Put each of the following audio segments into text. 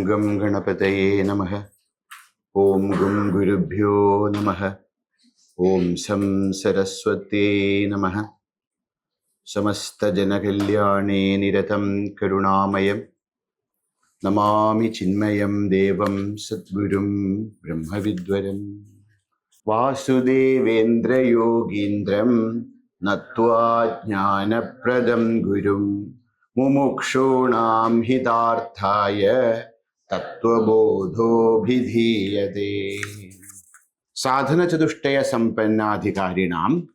Gam Ganapataye Namaha. Om Gum Gurubhyo Namaha. Om Sam Saraswati Namaha. Samasta Janakalyane Niratam Karunamayam. Namami Chinmayam Devam Satgurum Brahmavidvaram. Vasudevendra Yogindram Natva Jnana Pradam Gurum Mumukshunam Hitarthaya Tattvabodho Bhidhiyate. Sadhana Chatushtaya Sampannadhikarinam.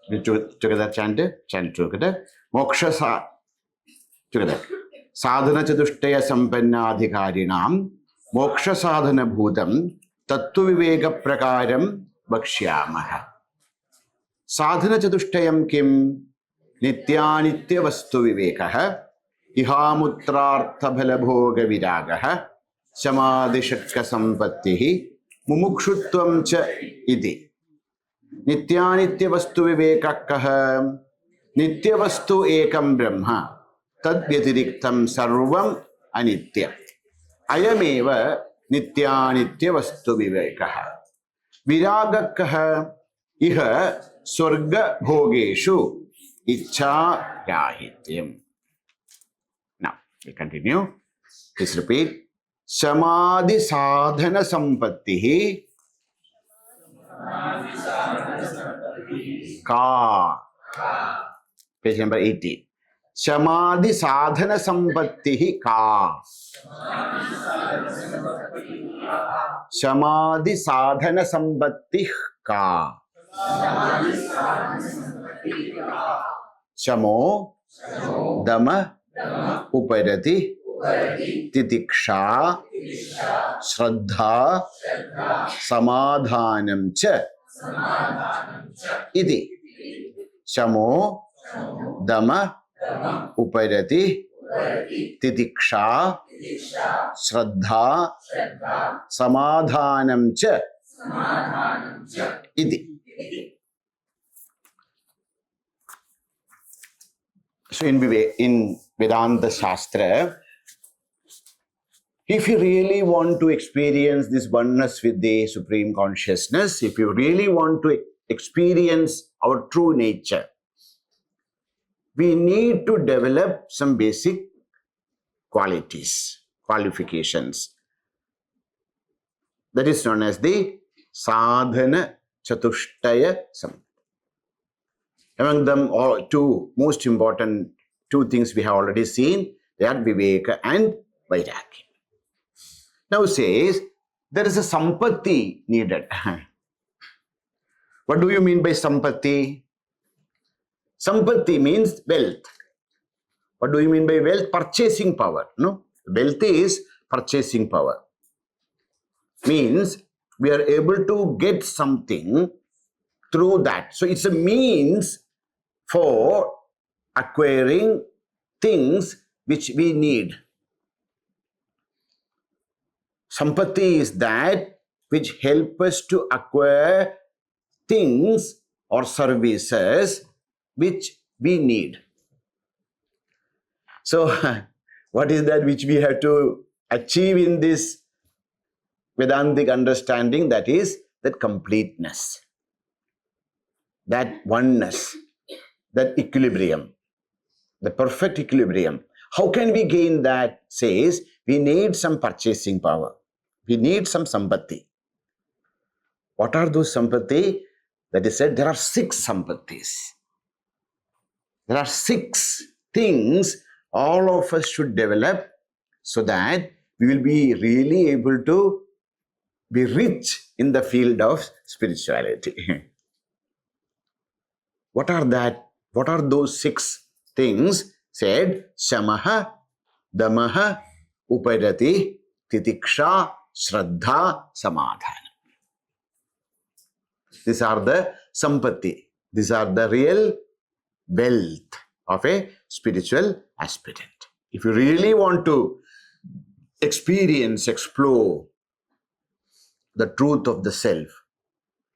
Together chant together. Moksha together. Sadhana Chatushtaya Sampannadhikarinam Moksha Sadhana Bhutam Tattvaviveka Prakaram Vakshyamaha. Sadhana Chatushtayam Kim Nityanitya Vastu Vivekaha Ihamutrartha Bhalabhoga Viragaha Samadhishatka Sampattihi Mumukshutvam Cha Iti. Nityanitya Vastu Vivekakaha Nitya Vastu Ekam Brahma Tadvyatiriktam Sarvam Anitya. Ayameva Nityanitya Vastu Vivekaha. Viragakaha Iha Swarga Bhogeshu Icha Rahityam. Now, we continue. Please repeat. Samadhi Sadhana Sampattihi Ka. Page number 18. Samadhi Sadhana Sampattihi Ka. Samadhi Sadhana Sampattihi Ka. Samo Dhamma Uparati Titiksha Shraddha Samadhanam Cha Iti. Samo Dhamma Uparati Titiksha Shraddha Samadhanam Cha Iti. So in Vedanta Shastra, if you really want to experience this oneness with the Supreme Consciousness, if you really want to experience our true nature, we need to develop some basic qualities, qualifications. That is known as the Sadhana Chatushtaya Sampatti. Among them, all two most important two things we have already seen, they are Viveka and Vairagya. Now says, there is a Sampatti needed. What do you mean by Sampatti? Sampatti means wealth. What do you mean by wealth? Purchasing power. No? Wealth is purchasing power. Means we are able to get something through that. So it's a means for acquiring things which we need. Sampatti is that which help us to acquire things or services which we need. So, what is that which we have to achieve in this Vedantic understanding? That is that completeness, that oneness, that equilibrium, the perfect equilibrium. How can we gain that? Says, we need some purchasing power. We need some sampatti. What are those sampatti? That is said, there are 6 sampattis. There are 6 things all of us should develop so that we will be really able to be rich in the field of spirituality. What are that? What are those 6 things? Said, Shamaha, Damaha, Uparati, Titiksha, Shraddha, Samadhana. These are the sampatti. These are the real wealth of a spiritual aspirant. If you really want to experience, explore the truth of the self,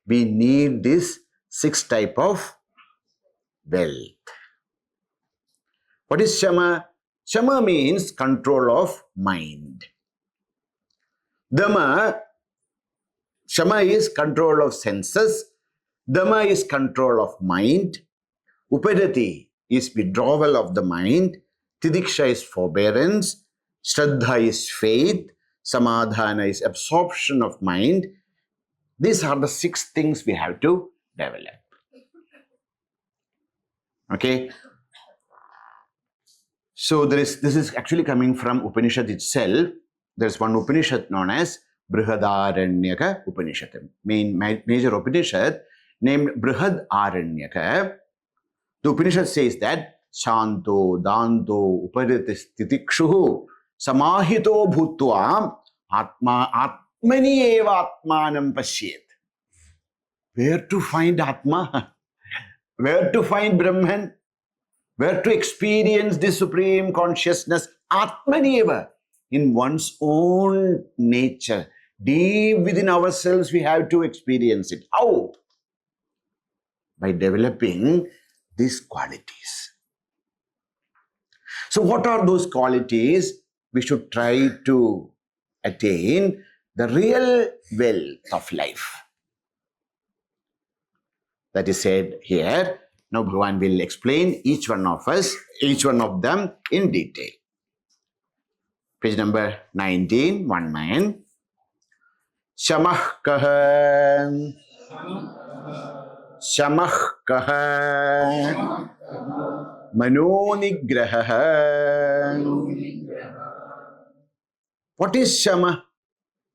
we need this 6 type of wealth. What is Shama? Shama means control of mind. Dhamma, Shama is control of senses. Dhamma is control of mind. Upadati is withdrawal of the mind. Tidiksha is forbearance. Shraddha is faith. Samadhana is absorption of mind. These are the 6 things we have to develop. Okay? So this is actually coming from Upanishad itself. There's one Upanishad known as Brihadaranyaka Upanishad. Major Upanishad named Brihadaranyaka. The Upanishad says that Shanto, Danto, Upaditistitikshuhu, Samahito Bhutva, Atmani eva Atmanam Pashyet. Where to find Atma? Where to find Brahman? Where to experience the supreme consciousness? Atmani eva. In one's own nature. Deep within ourselves, we have to experience it. How? By developing these qualities. So what are those qualities? We should try to attain the real wealth of life. That is said here. Now Bhagavan will explain each one of them in detail. Page number 19, 19. Shamah kaha. Shamah kaha. Manonigraha. What is Shama?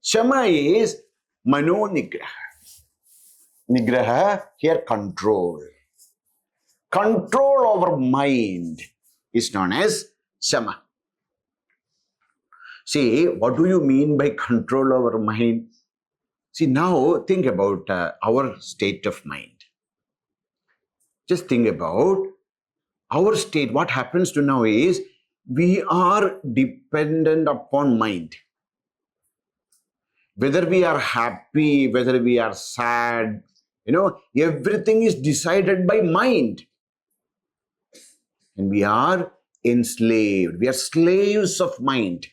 Shama is Manonigraha. Nigraha, here control. Control over mind is known as Shama. See, what do you mean by control over mind? See, now think about our state of mind. Just think about our state. What happens to now is we are dependent upon mind. Whether we are happy, whether we are sad, everything is decided by mind. And we are enslaved. We are slaves of mind.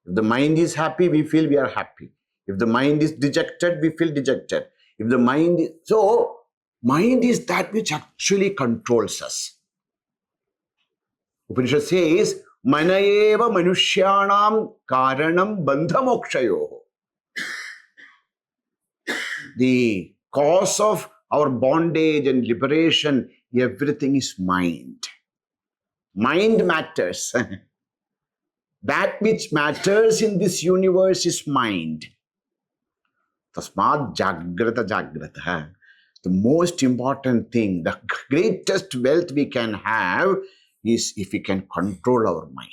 If the mind is happy, we feel we are happy. If the mind is dejected, we feel dejected. If the mind is... So, mind is that which actually controls us. Upanishad says, Manaeva manushyanam karanam bandhamokshayoho. The cause of our bondage and liberation, everything is mind. Mind matters. That which matters in this universe is mind. Tasmad jagrata jagrata. The most important thing, the greatest wealth we can have is if we can control our mind.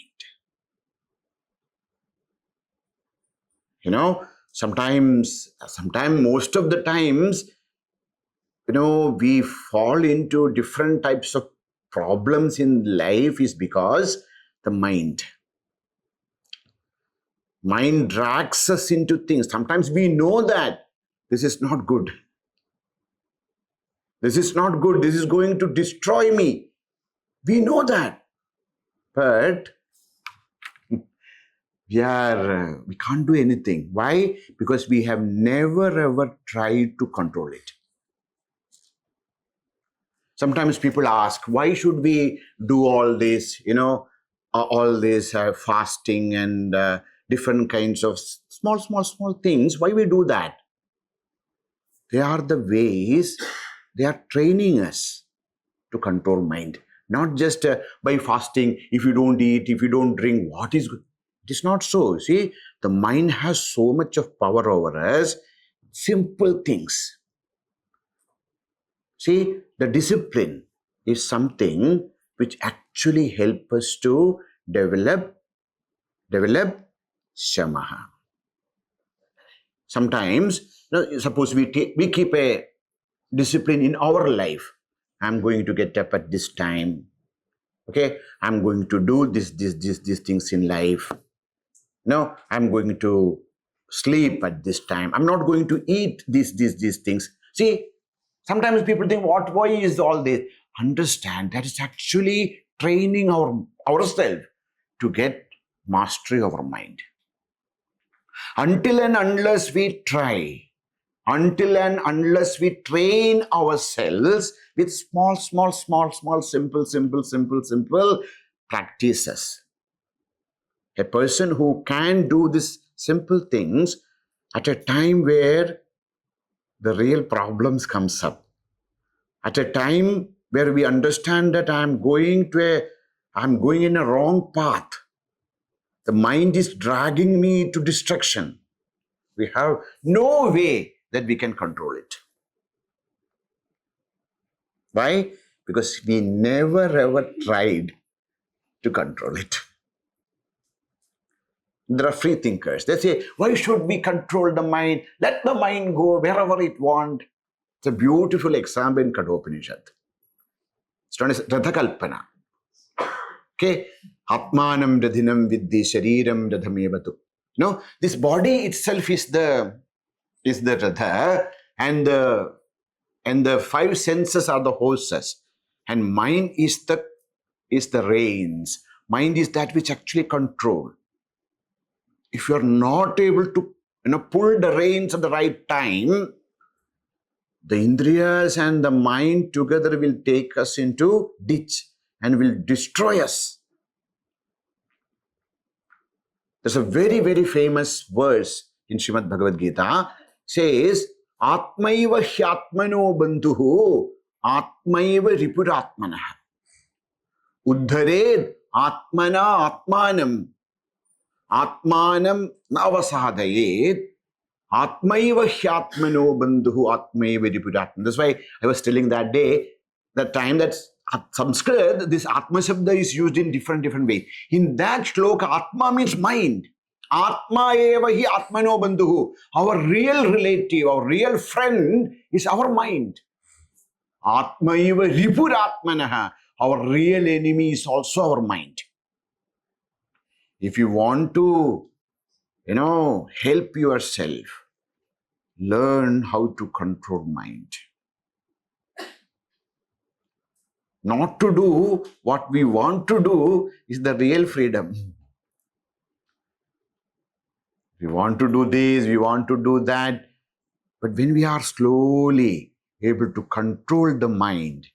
Sometimes, most of the times, we fall into different types of problems in life is because the mind drags us into things. Sometimes we know that this is not good. This is not good. This is going to destroy me. We know that. But we can't do anything. Why? Because we have never ever tried to control it. Sometimes people ask, why should we do all this, all this fasting and different kinds of small things? Why we do that? They are the ways they are training us to control mind. Not just by fasting, if you don't eat, if you don't drink, what is good? It is not so. See, the mind has so much of power over us. Simple things. See, the discipline is something which actually helps us to develop shamaha. Sometimes, suppose we keep a discipline in our life. I'm going to get up at this time. Okay, I'm going to do these things in life. No, I'm going to sleep at this time. I'm not going to eat these things. See, sometimes people think, why is all this? Understand that is actually training ourselves to get mastery over mind. Until and unless we try, until and unless we train ourselves with small, simple practices. A person who can do these simple things at a time where the real problems comes up, at a time where we understand that I'm going in a wrong path. The mind is dragging me to destruction. We have no way that we can control it. Why? Because we never ever tried to control it. There are free thinkers. They say, why should we control the mind? Let the mind go wherever it wants. It's a beautiful example in Kathopanishad. It's known as Radhakalpana. Okay? Atmanam radhinam viddhi shariram radhamevatu. No, this body itself is the Radha, and the five senses are the horses, and mind is the reins. Mind is that which actually control. If you are not able to pull the reins at the right time, the indriyas and the mind together will take us into ditch and will destroy us. There's a very, very famous verse in Srimad Bhagavad Gita, says, Atmaiva hyatmano bandhuhu atmaiva ripuratmanaha uddhared atmana atmanam atmanam navasahadayed atmaiva hyatmano bandhuhu atmaiva ripuratmanaha. That's why I was telling that time that Sanskrit, this Atma Shabda is used in different ways. In that shloka, Atma means mind. Atma eva hi atmano bandhuhu. Our real relative, our real friend is our mind. Atma eva ripuratmanaha. Our real enemy is also our mind. If you want to, help yourself, learn how to control mind. Not to do what we want to do is the real freedom. We want to do this, we want to do that. But when we are slowly able to control the mind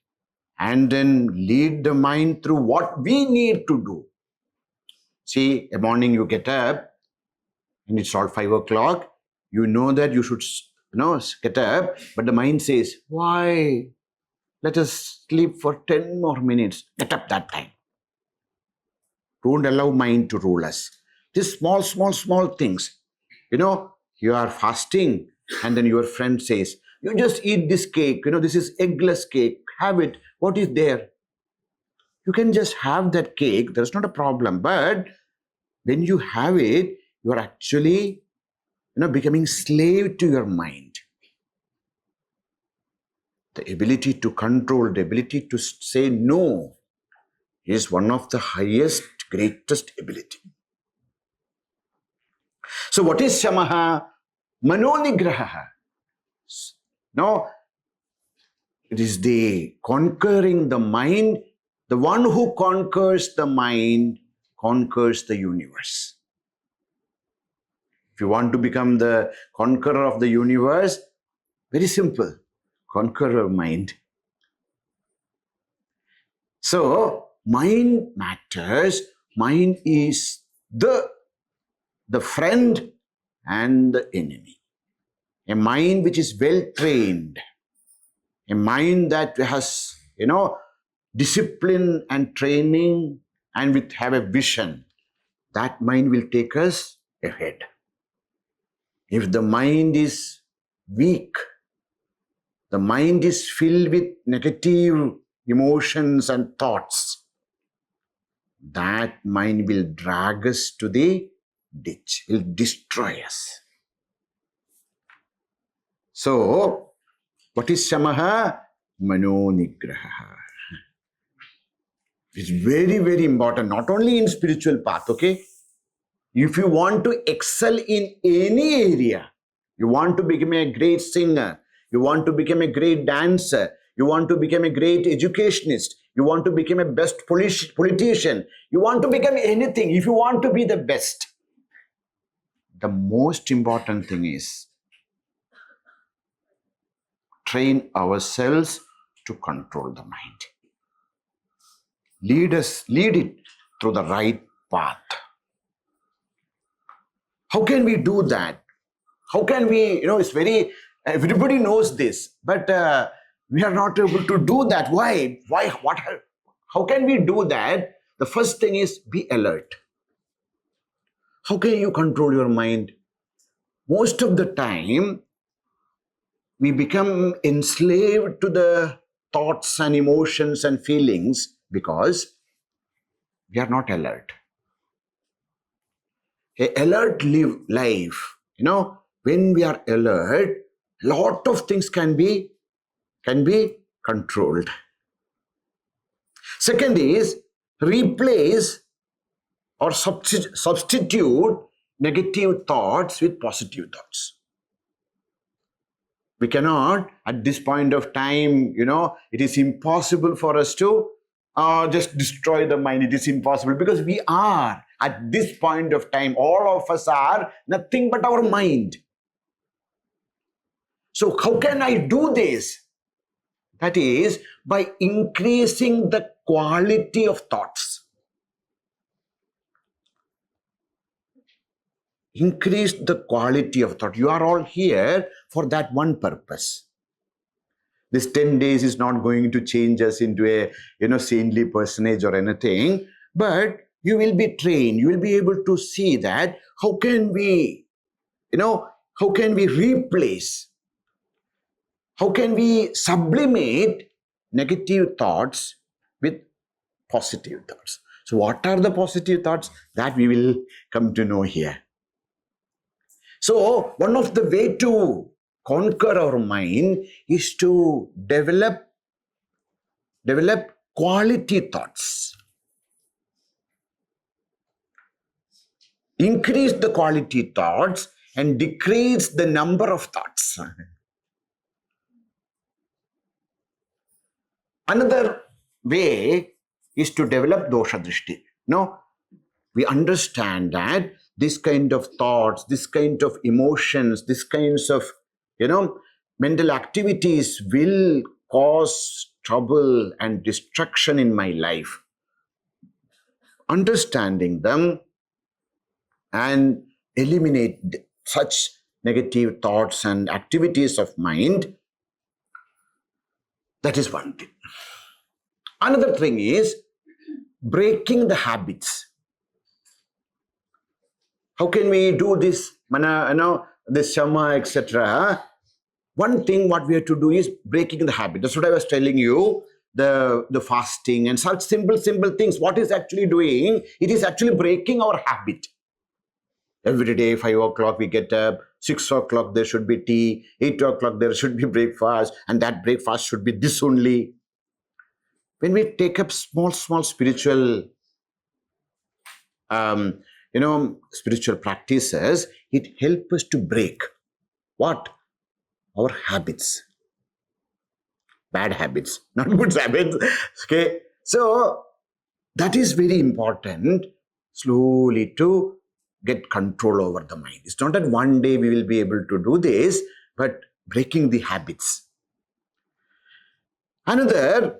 and then lead the mind through what we need to do. See, a morning you get up and it's all 5 o'clock. You know that you should get up, but the mind says, why? Let us sleep for 10 more minutes. Get up that time. Don't allow mind to rule us. These small things. You are fasting and then your friend says, you just eat this cake. This is eggless cake. Have it. What is there? You can just have that cake. There's not a problem. But when you have it, you are actually, becoming slave to your mind. The ability to control, the ability to say no is one of the highest, greatest ability. So what is shamaha? Manonigraha. No, it is the conquering the mind. The one who conquers the mind conquers the universe. If you want to become the conqueror of the universe, very simple. Conquer your mind. So, mind matters. Mind is the friend and the enemy. A mind which is well trained. A mind that has, discipline and training and have a vision. That mind will take us ahead. If the mind is weak, the mind is filled with negative emotions and thoughts, that mind will drag us to the ditch, will destroy us. So, what is shamaha? Manonigraha. It's very, very important, not only in spiritual path, okay? If you want to excel in any area, you want to become a great singer, you want to become a great dancer, you want to become a great educationist, you want to become a best politician, you want to become anything, if you want to be the best, the most important thing is train ourselves to control the mind. Lead it through the right path. How can we do that? How can we, it's very, everybody knows this, but we are not able to do that. Why? How can we do that? The first thing is be alert. How can you control your mind? Most of the time, we become enslaved to the thoughts and emotions and feelings because we are not alert. A alert life, when we are alert, lot of things can be controlled. Second is replace or substitute negative thoughts with positive thoughts. We cannot, at this point of time, it is impossible for us to just destroy the mind. It is impossible because we are, at this point of time, all of us are nothing but our mind. So how can I do this? That is by increasing the quality of thoughts. Increase the quality of thought. You are all here for that one purpose. This 10 days is not going to change us into a saintly personage or anything, but you will be trained. You will be able to see that how can we replace, how can we sublimate negative thoughts with positive thoughts. So what are the positive thoughts? That we will come to know here. So one of the way to conquer our mind is to develop quality thoughts. Increase the quality thoughts and decrease the number of thoughts. Another way is to develop dosha drishti. We understand that this kind of thoughts, this kind of emotions, this kinds of, mental activities will cause trouble and destruction in my life. Understanding them and eliminate such negative thoughts and activities of mind, that is one thing. Another thing is breaking the habits. How can we do this? This shama, etc. One thing what we have to do is breaking the habit. That's what I was telling you. The fasting and such simple things. What is actually doing? It is actually breaking our habit. Every day, 5 o'clock, we get up. 6 o'clock, there should be tea. 8 o'clock, there should be breakfast. And that breakfast should be this only. When we take up small spiritual spiritual practices, it helps us to break what? Our habits. Bad habits, not good habits. Okay. So that is very important, slowly to get control over the mind. It's not that one day we will be able to do this, but breaking the habits. Another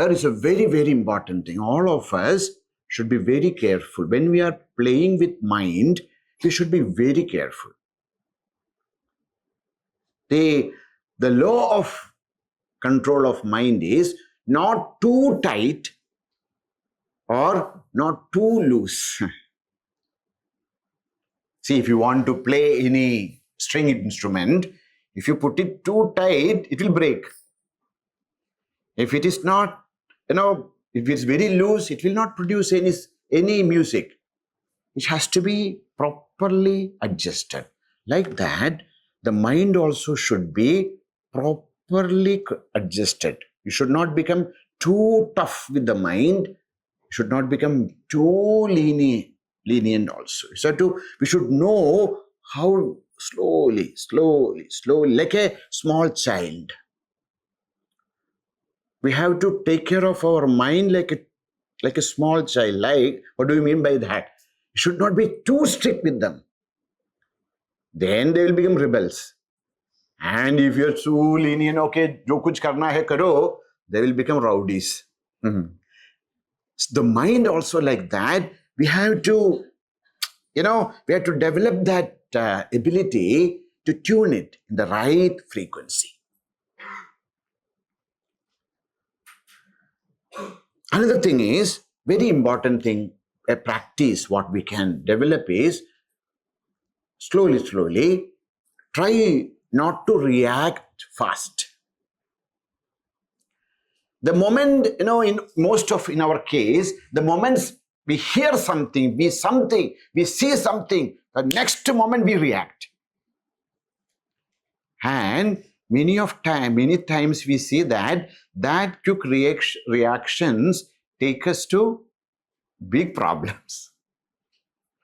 is a very, very important thing. All of us should be very careful. When we are playing with mind, we should be very careful. The law of control of mind is not too tight or not too loose. See, if you want to play any string instrument, if you put it too tight, it will break. If it is not, if it's very loose, it will not produce any music. It has to be properly adjusted. Like that, the mind also should be properly adjusted. You should not become too tough with the mind. You should not become too lenient also. So we should know how slowly, like a small child. We have to take care of our mind like a small child. Like, what do you mean by that? You should not be too strict with them. Then they will become rebels. And if you're too lenient, okay, jo kuch karna hai karo, they will become rowdies. The mind also like that, we have to, we have to develop that ability to tune it in the right frequency. Another thing is, very important thing, a practice what we can develop is, slowly, try not to react fast. The moment, in our case, the moments we hear something, we see something, the next moment we react. And many times we see that quick reactions take us to big problems.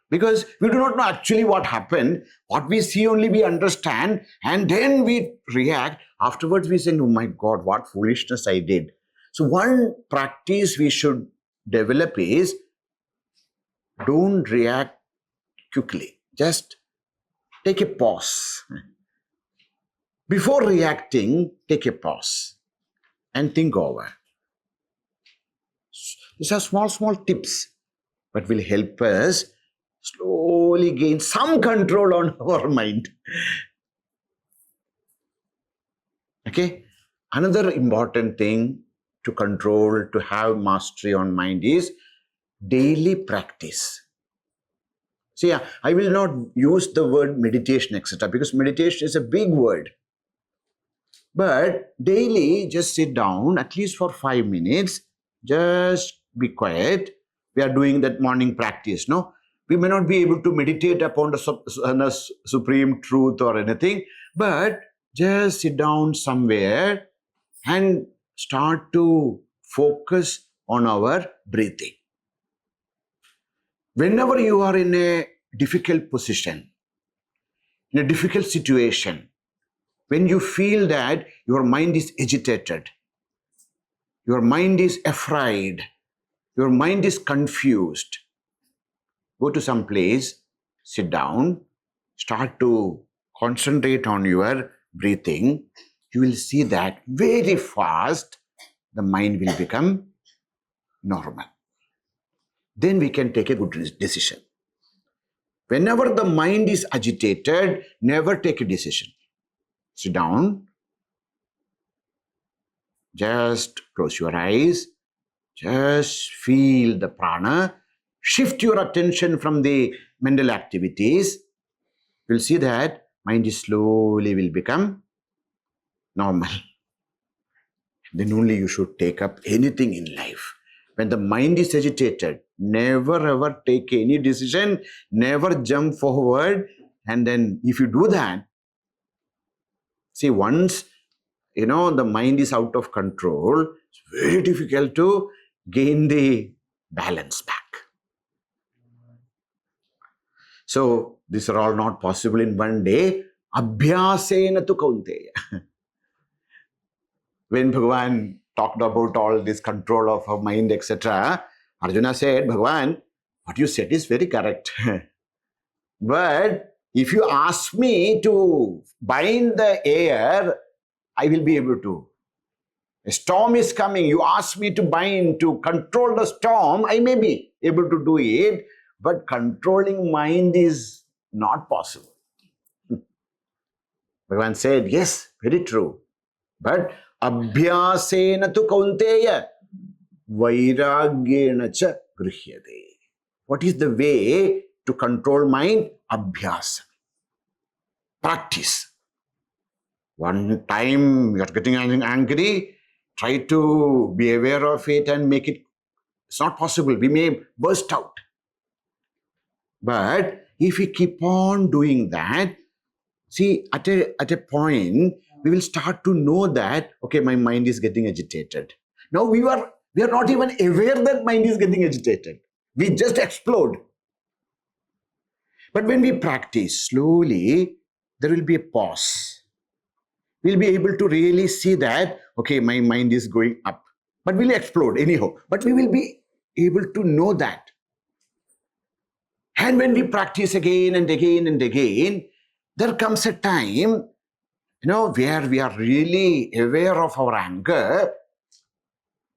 Because we do not know actually what happened. What we see only we understand, and then we react. Afterwards we say, oh my God, what foolishness I did. So one practice we should develop is, don't react quickly. Just take a pause. Before reacting, take a pause and think over. These are small tips, but will help us slowly gain some control on our mind. Okay? Another important thing to control, to have mastery on mind is daily practice. See, I will not use the word meditation, etc., because meditation is a big word. But daily, just sit down, at least for 5 minutes, just be quiet. We are doing that morning practice, no? We may not be able to meditate upon the supreme truth or anything, but just sit down somewhere and start to focus on our breathing. Whenever you are in a difficult position, in a difficult situation, when you feel that your mind is agitated, your mind is afraid, your mind is confused, go to some place, sit down, start to concentrate on your breathing. You will see that very fast the mind will become normal. Then we can take a good decision. Whenever the mind is agitated, never take a decision. Sit down, just close your eyes, just feel the prana, shift your attention from the mental activities. You'll see that mind is slowly will become normal. Then only you should take up anything in life. When the mind is agitated, never ever take any decision, never jump forward. And then if you do that, see, once the mind is out of control, it's very difficult to gain the balance back. So these are all not possible in one day. Abhyasena tu kaunteya. When Bhagavan talked about all this control of our mind, etc., Arjuna said, Bhagavan, what you said is very correct. But if you ask me to bind the air, I will be able to. A storm is coming. You ask me to bind, to control the storm, I may be able to do it, but controlling mind is not possible. Bhagavan said, yes, very true. But abhyasena tu kaunteya vairagyena cha grihyate. What is the way to control mind? Abhyasa. Practice. One time you are getting angry, try to be aware of it and make it. It's not possible. We may burst out. But if we keep on doing that, see, at a point, we will start to know that, okay, my mind is getting agitated. Now we are not even aware that mind is getting agitated. We just explode. But when we practice slowly, there will be a pause. We'll be able to really see that, okay, my mind is going up. But we'll explode anyhow. But we will be able to know that. And when we practice again and again and again, there comes a time, where we are really aware of our anger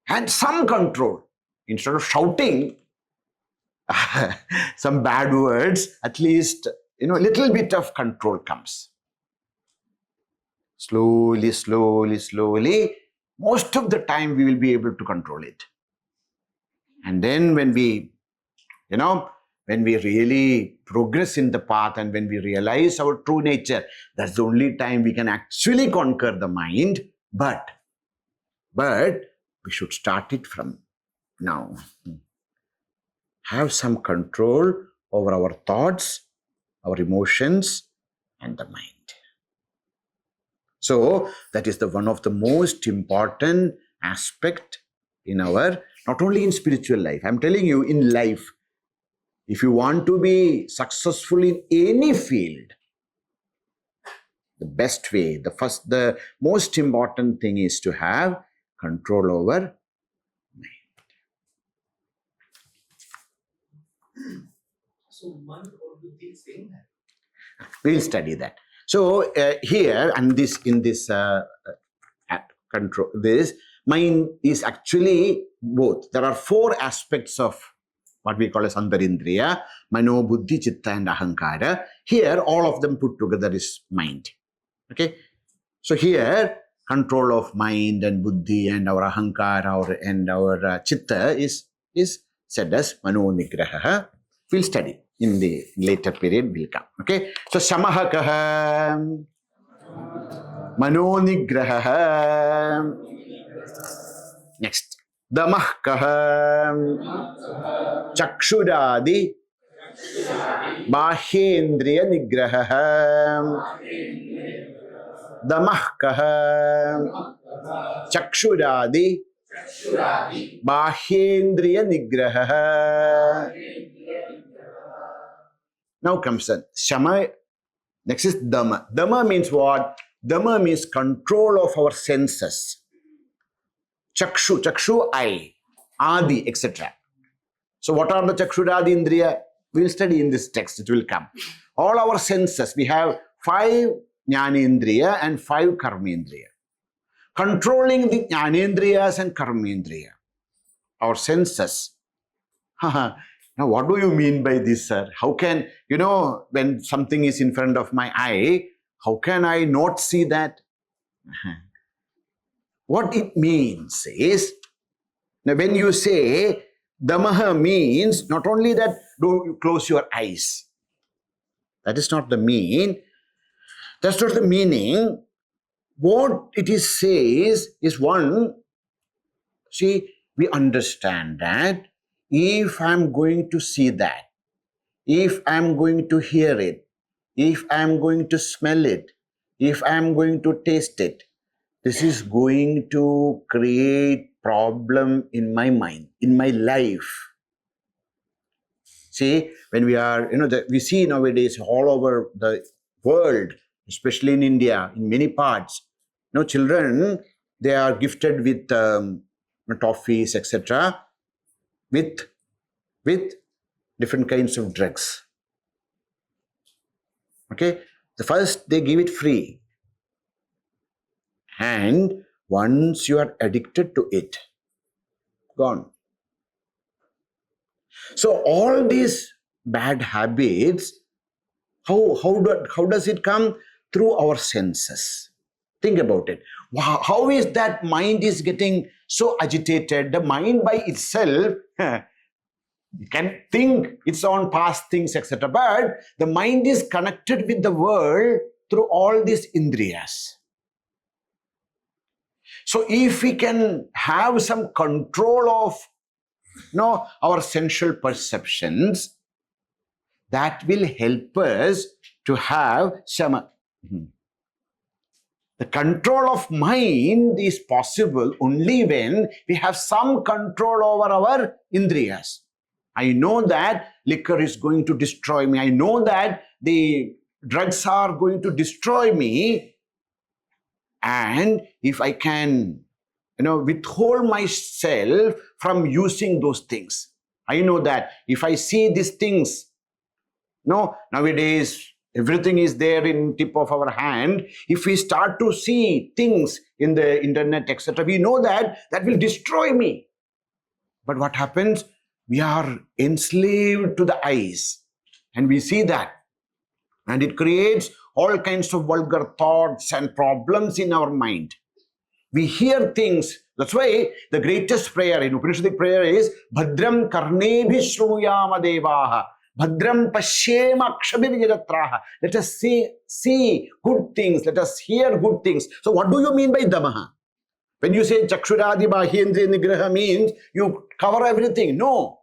and some control. Instead of shouting some bad words, at least, a little bit of control comes. Slowly, slowly, slowly, most of the time we will be able to control it. And then when we really progress in the path and when we realize our true nature, that's the only time we can actually conquer the mind. But we should start it from now. Have some control over our thoughts, our emotions, and the mind. So that is one of the most important aspect in our, not only in spiritual life, I'm telling you, in life. If you want to be successful in any field, the best way, the most important thing is to have control over mind. So, mind or buddhi saying that? We'll study that. So here and in this control, this mind is actually both. There are 4 aspects of what we call as Antarindriya, Mano, Buddhi, Chitta and Ahankara. Here, all of them put together is mind. Okay? So here, control of mind and Buddhi and our Ahankara and our Chitta is said as Mano Nigraha. We'll study. In the later period will come. Okay? So, Shamaha kaha, Mano Nigraha. Next. Dhamah kaha, Chakshuradi, Bahyendriya Nigraha. Dhamah kaha, Chakshuradi, Bahyendriya Nigraha. Now comes the Shama. Next is Dhamma. Dhamma means what? Dhamma means control of our senses. Chakshu, eye, Adi, etc. So what are the Chakshuradi Indriya? We will study in this text, it will come. All our senses, we have 5 Jnanendriya and 5 Karmendriya. Controlling the Jnanendriyas and Karmendriya, our senses. Now, what do you mean by this, sir? How can, when something is in front of my eye, how can I not see that? What it means is, now when you say, Dhammaha means not only that don't you close your eyes. That is not the mean. That's not the meaning. What it is says is one, see, we understand that if I'm going to see that, if I'm going to hear it, if I'm going to smell it, if I'm going to taste it, this is going to create problem in my mind, in my life. See, when we are, we see nowadays all over the world, especially in India, in many parts, children, they are gifted with toffees, etc., with different kinds of drugs. Okay, the first they give it free, and once you are addicted to it, gone. So all these bad habits, how does it come? Through our senses. Think about it. How is that mind is getting so agitated? The mind by itself can think its own past things, etc. But the mind is connected with the world through all these indriyas. So if we can have some control of our sensual perceptions, that will help us to have shama. The control of mind is possible only when we have some control over our indriyas. I know that liquor is going to destroy me. I know that the drugs are going to destroy me. And if I can, withhold myself from using those things, I know that if I see these things, No, nowadays everything is there in tip of our hand. If we start to see things in the internet, etc., we know that that will destroy me. But what happens? We are enslaved to the eyes, and we see that. And it creates all kinds of vulgar thoughts and problems in our mind. We hear things. That's why the greatest prayer in Upanishadic prayer is Bhadram Karnebhi Shruyama Devaha. Bhadram Pashyema Kshabhiryatraha. Let us see good things. Let us hear good things. So what do you mean by Dhamma? When you say Chakshuradi Bahyendriya Nigraha means you cover everything. No.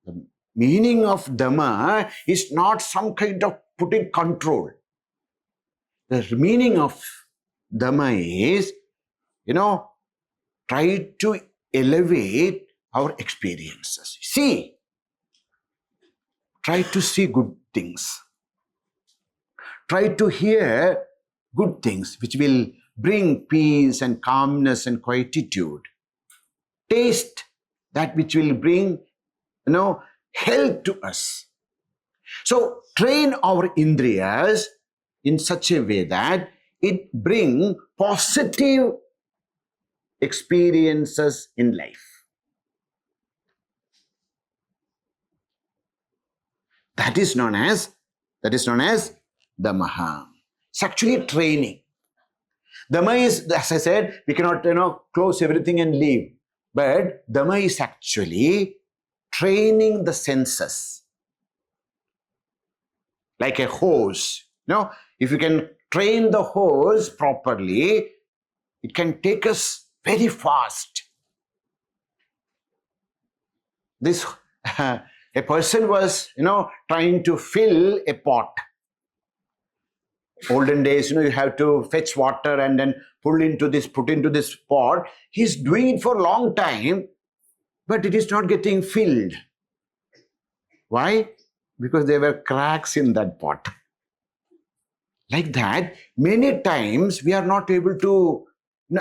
The meaning of Dhamma is not some kind of putting control. The meaning of Dhamma is, try to elevate our experiences. Try to see good things. Try to hear good things which will bring peace and calmness and quietude. Taste that which will bring, health to us. So train our indriyas in such a way that it bring positive experiences in life. That is known as Dhamma. It's actually training. Dhamma is, as I said, we cannot close everything and leave. But Dhamma is actually training the senses. Like a hose. If you can train the hose properly, it can take us very fast. This a person was, trying to fill a pot. Olden days, you have to fetch water and then put into this pot. He's doing it for a long time, but it is not getting filled. Why? Because there were cracks in that pot. Like that, many times we are not able to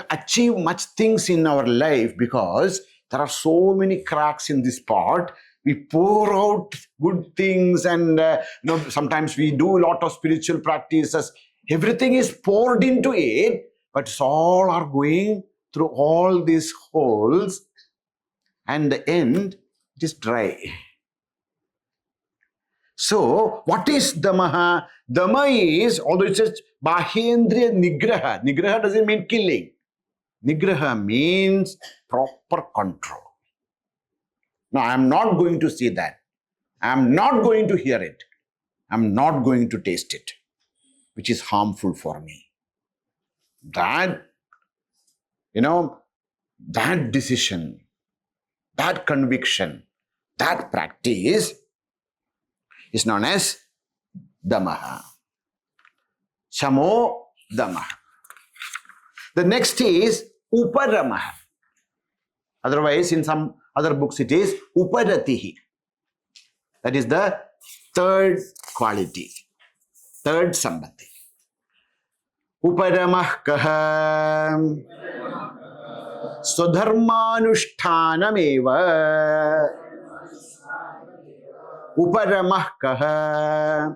achieve much things in our life because there are so many cracks in this pot. We pour out good things and sometimes we do a lot of spiritual practices. Everything is poured into it, but it's all are going through all these holes, and the end, it is dry. So, what is Dhamma? Dhamma is, although it says Bahyendriya Nigraha. Nigraha doesn't mean killing. Nigraha means proper control. Now, I am not going to see that. I am not going to hear it. I am not going to taste it, which is harmful for me. That, that decision, that conviction, that practice is known as Dhamma. Shamo Dhamma. The next is Uparama. Otherwise, in some other books, it is Uparatihi. That is the third quality, third sambandhi. Uparamah kaha swadharmanushtanameva. Uparamah kaha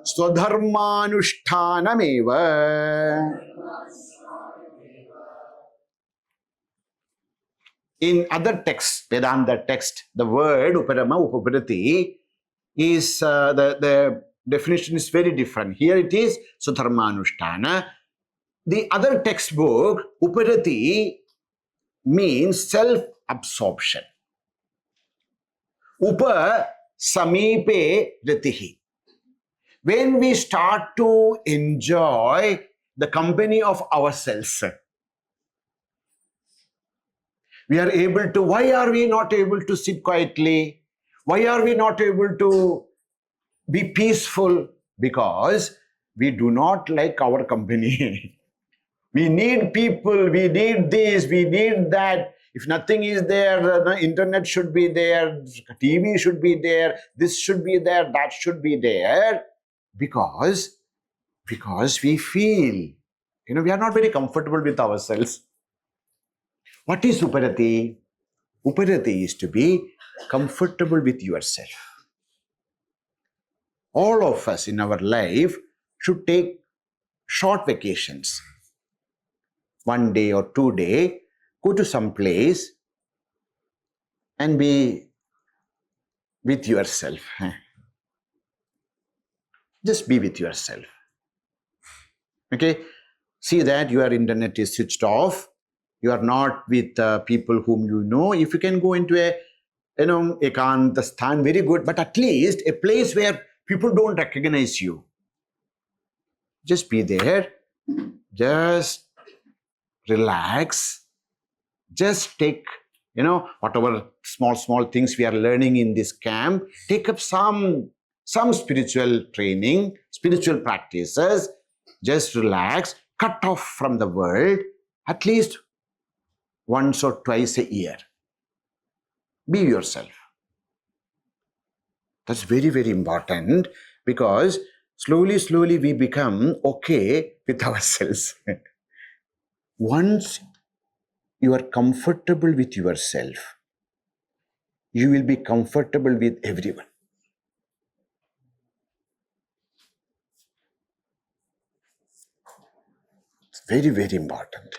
swadharmanushtanameva. In other texts, Vedanta text, the word Uparama, Upaparati is, the definition is very different. Here it is Swadharmanushtana. The other textbook, Uparati, means self-absorption. Upa Samipe Ratihi. When we start to enjoy the company of ourselves, we are able to, why are we not able to sit quietly? Why are we not able to be peaceful? Because we do not like our company. We need people, we need this, we need that. If nothing is there, the internet should be there, TV should be there, this should be there, that should be there. Because we feel, we are not very comfortable with ourselves. What is Uparati? Uparati is to be comfortable with yourself. All of us in our life should take short vacations. 1 day or 2 days, go to some place and be with yourself. Just be with yourself. Okay? See that your internet is switched off. You are not with people whom you know. If you can go into a, ekanta sthan, very good. But at least a place where people don't recognize you. Just be there. Just relax. Just take, whatever small things we are learning in this camp. Take up some spiritual training, spiritual practices. Just relax. Cut off from the world. At least once or twice a year. Be yourself. That's very, very important, because slowly we become okay with ourselves. Once you are comfortable with yourself, you will be comfortable with everyone. It's very, very important.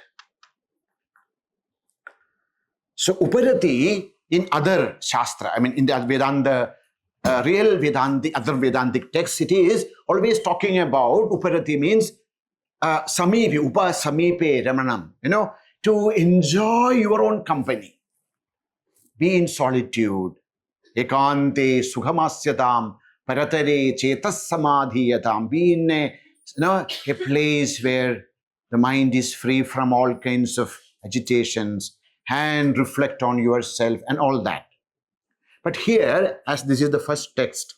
So Uparati in other Shastra, in the Vedanta, real Vedantic, other Vedantic texts, it is always talking about Uparati means Samipi, Upa Samipe Ramanam, to enjoy your own company. Be in solitude. Ekante Sukhamasyatam Paratare Chetas Samadhiyatam. Be in a place where the mind is free from all kinds of agitations, and reflect on yourself and all that. But here, as this is the first text,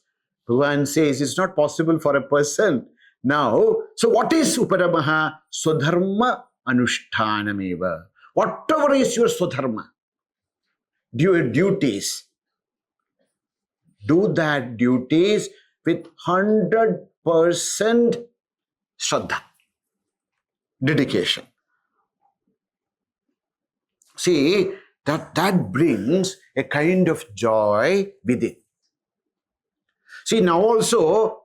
Bhagavan says it's not possible for a person now. So what is Uparamaha? Swadharma Anushtanameva. Whatever is your Swadharma, your duties, do that duties with 100% Shraddha, dedication. See, that brings a kind of joy within. See, now also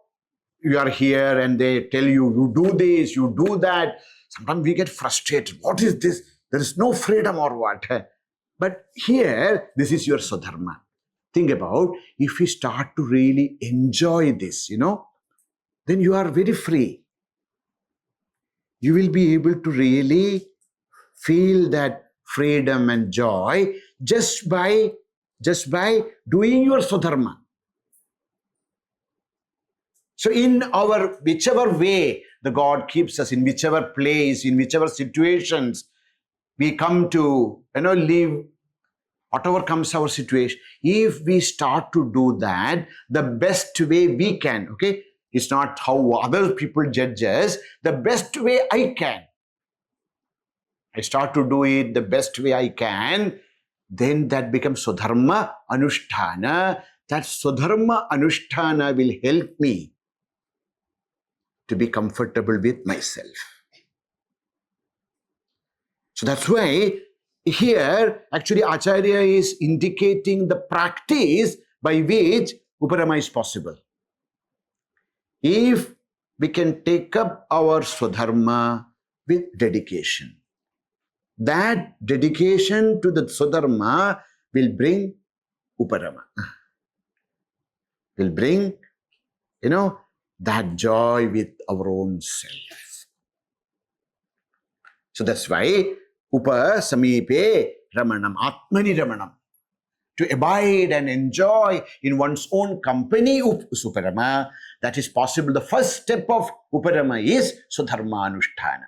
you are here and they tell you, you do this, you do that. Sometimes we get frustrated. What is this? There is no freedom or what? But here, this is your Swadharma. Think about, if you start to really enjoy this, then you are very free. You will be able to really feel that freedom and joy just by doing your Swadharma. So in our whichever way the God keeps us, in whichever place, in whichever situations we come to, live, whatever comes our situation, if we start to do that the best way we can, okay? It's not how other people judge us, the best way I can. I start to do it the best way I can, then that becomes Swadharma Anushtana. That Swadharma Anushtana will help me to be comfortable with myself. So that's why here actually Acharya is indicating the practice by which Uparama is possible. If we can take up our Swadharma with dedication, that dedication to the Swadharma will bring Uparama. Will bring, that joy with our own self. So that's why Upa Samipe Ramanam, Atmani Ramanam. To abide and enjoy in one's own company, Uparama, that is possible. The first step of Uparama is Swadharma Anushtana.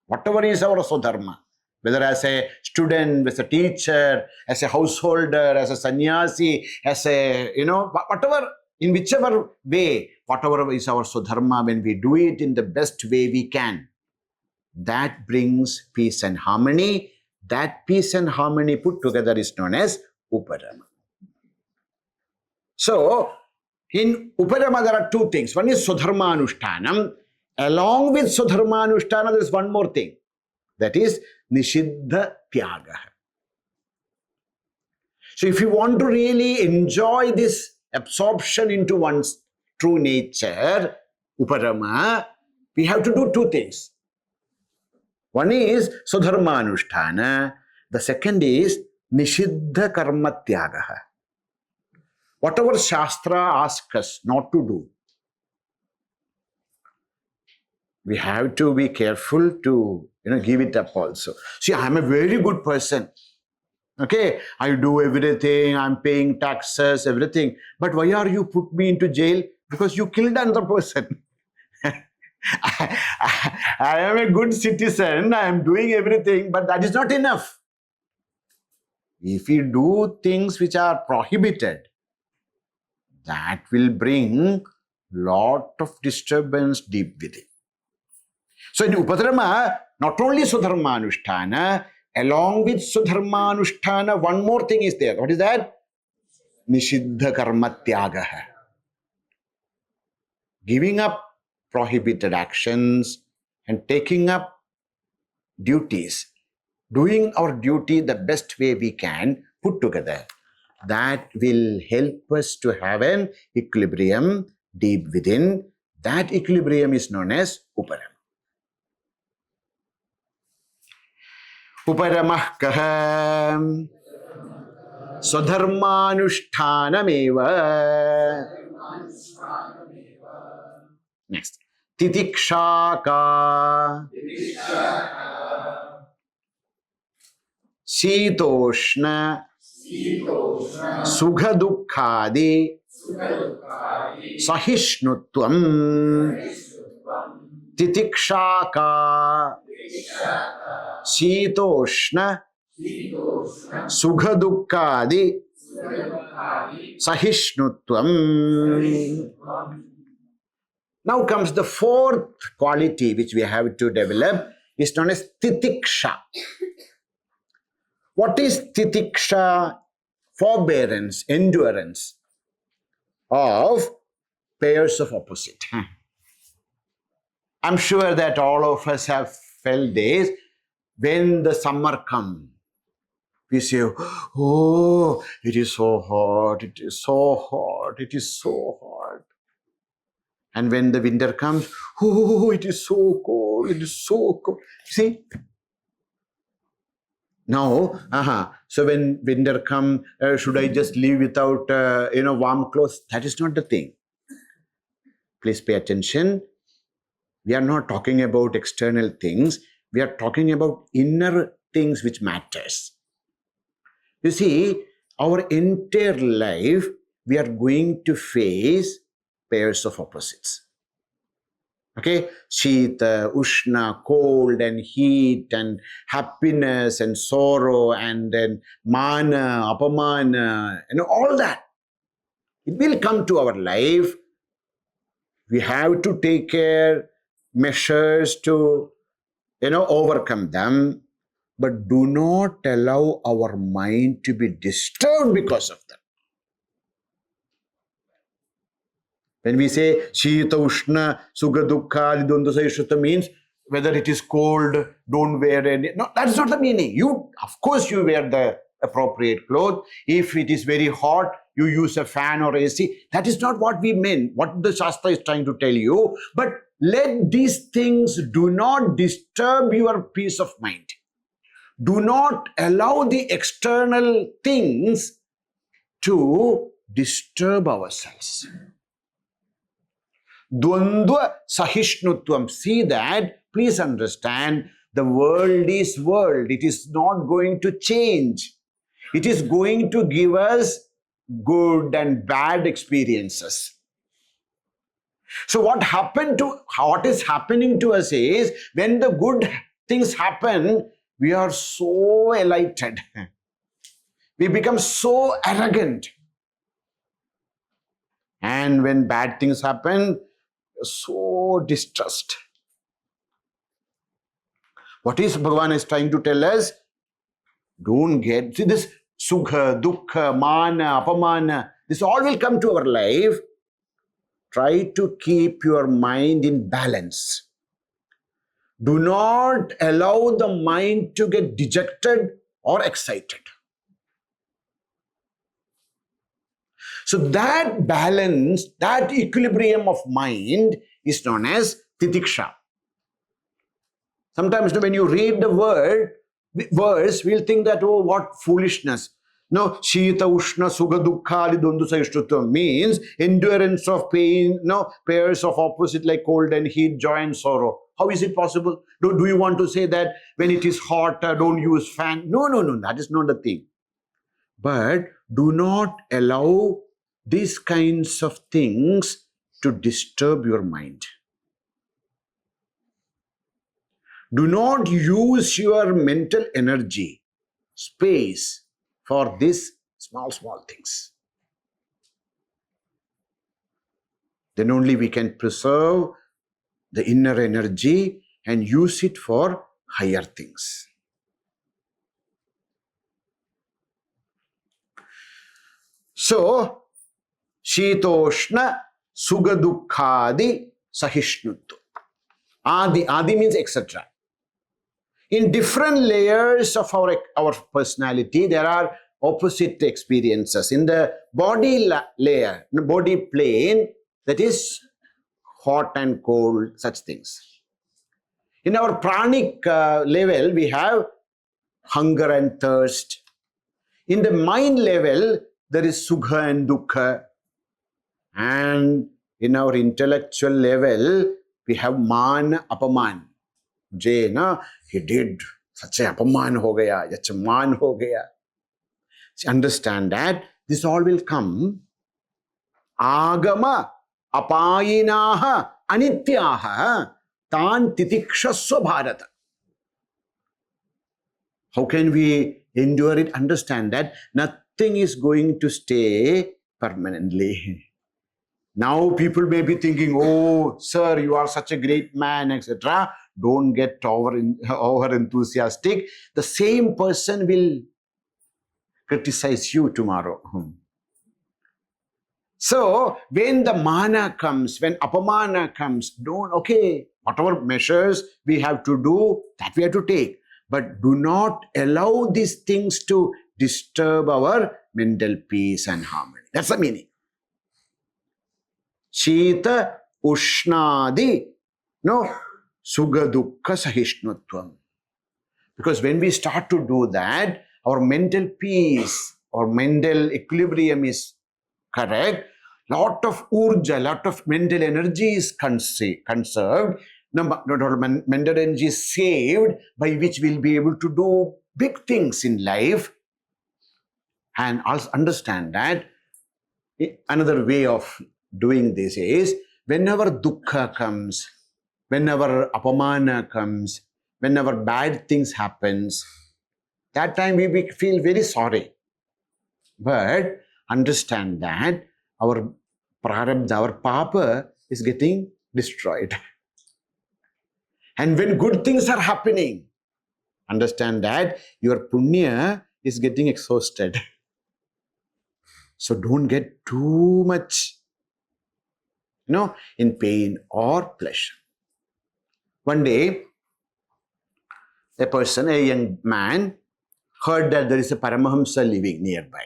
Whatever is our Swadharma, whether as a student, as a teacher, as a householder, as a sannyasi, as a, whatever, in whichever way, whatever is our Swadharma, when we do it in the best way we can, that brings peace and harmony. That peace and harmony put together is known as Uparama. So, in Uparama there are two things. One is Swadharma Anushtanam. Along with Swadharma Anushtana, there is one more thing. That is Nishiddha Tyaga. So if you want to really enjoy this absorption into one's true nature, uparama, we have to do two things. One is swadharmanusthana. The second is nishiddha karma tyagaha. Whatever Shastra asks us not to do, we have to be careful to give it up also. See, I'm a very good person. Okay, I do everything, I'm paying taxes, everything. But why are you put me into jail? Because you killed another person. I am a good citizen, I am doing everything, but that is not enough. If we do things which are prohibited, that will bring lot of disturbance deep within. So in Upadrama, not only Swadharmanusthana, along with Swadharmanusthana, one more thing is there. What is that? Nishiddha karma tyagaha. Giving up prohibited actions and taking up duties. Doing our duty the best way we can put together. That will help us to have an equilibrium deep within. That equilibrium is known as Uparama. Uparamah kaha swadharmanushthanameva. Next. Titikshaka Sitoshna Sugha Dukkhadi Sahishnutvam. Titikshaka Sitoshna Sugha Dukkhadi Sahishnutvam. Now comes the fourth quality which we have to develop, is known as titiksha. What is titiksha? Forbearance, endurance of pairs of opposite. I'm sure that all of us have felt this. When the summer comes, we say, oh, it is so hot, it is so hot, it is so hot. And when the winter comes, oh, it is so cold, it is so cold. See? Now, so when winter comes, should I just live without, warm clothes? That is not the thing. Please pay attention. We are not talking about external things. We are talking about inner things which matters. You see, our entire life, we are going to face pairs of opposites. Okay, sheaths, ushna, cold and heat and happiness and sorrow and then mana, apamana, all that. It will come to our life. We have to take care, measures to, overcome them. But do not allow our mind to be disturbed because of them. When we say sheaths, ushna, sugha, dukkha, dvandva sahishnutva means whether it is cold, don't wear any. No, that's not the meaning. Of course, you wear the appropriate clothes. If it is very hot, you use a fan or AC. That is not what we meant, what the Shastra is trying to tell you. But let these things do not disturb your peace of mind. Do not allow the external things to disturb ourselves. Dvandva sahishnutvam. See that, please understand, the world is world. It is not going to change. It is going to give us good and bad experiences. So what is happening to us is, when the good things happen, we are so elated. We become so arrogant. And when bad things happen, so distressed. What is Bhagavan is trying to tell us? Don't get, see this sukha, dukkha, mana, apamana, this all will come to our life. Try to keep your mind in balance. Do not allow the mind to get dejected or excited. So that balance, that equilibrium of mind is known as titiksha. Sometimes when you read the verse, we'll think that, oh, what foolishness. No, sheaths, ushna, sukha, dukkha, adidondu sahishtutvam means endurance of pain, no, pairs of opposite like cold and heat, joy and sorrow. How is it possible? Do you want to say that when it is hot, don't use fan? No, that is not the thing. But do not allow these kinds of things to disturb your mind. Do not use your mental energy, space for these small things. Then only we can preserve the inner energy and use it for higher things. So, shitoshna sugadukhadi sahishnuttu. Adi means etc. In different layers of our personality, there are opposite experiences. In the body layer, the body plane, that is hot and cold, such things. In our pranic level, we have hunger and thirst. In the mind level, there is sukha and dukkha. And in our intellectual level, we have man, apaman. He did such a apaman ho gaya, such a man ho gaya. So understand that this all will come. Agama apayinaha anityaha tan titikshasva bharata. How can we endure it? Understand that nothing is going to stay permanently. Now people may be thinking, oh, sir, you are such a great man, etc. Don't get over enthusiastic. The same person will criticize you tomorrow. So, when the mana comes, when apamana comes, whatever measures we have to do, that we have to take. But do not allow these things to disturb our mental peace and harmony. That's the meaning. Sheaths, ushnadi, sukha dukkha sahishnutvam. Because when we start to do that, our mental peace, our mental equilibrium is correct. Lot of urja, lot of mental energy is conserved. Mental energy is saved, by which we'll be able to do big things in life. And also understand that another way of doing this is, whenever dukkha comes, whenever apamana comes, whenever bad things happens, that time we feel very sorry. But understand that our prarabdha, our papa is getting destroyed. And when good things are happening, understand that your punya is getting exhausted. So don't get too much, in pain or pleasure. One day, a young man, heard that there is a Paramahamsa living nearby.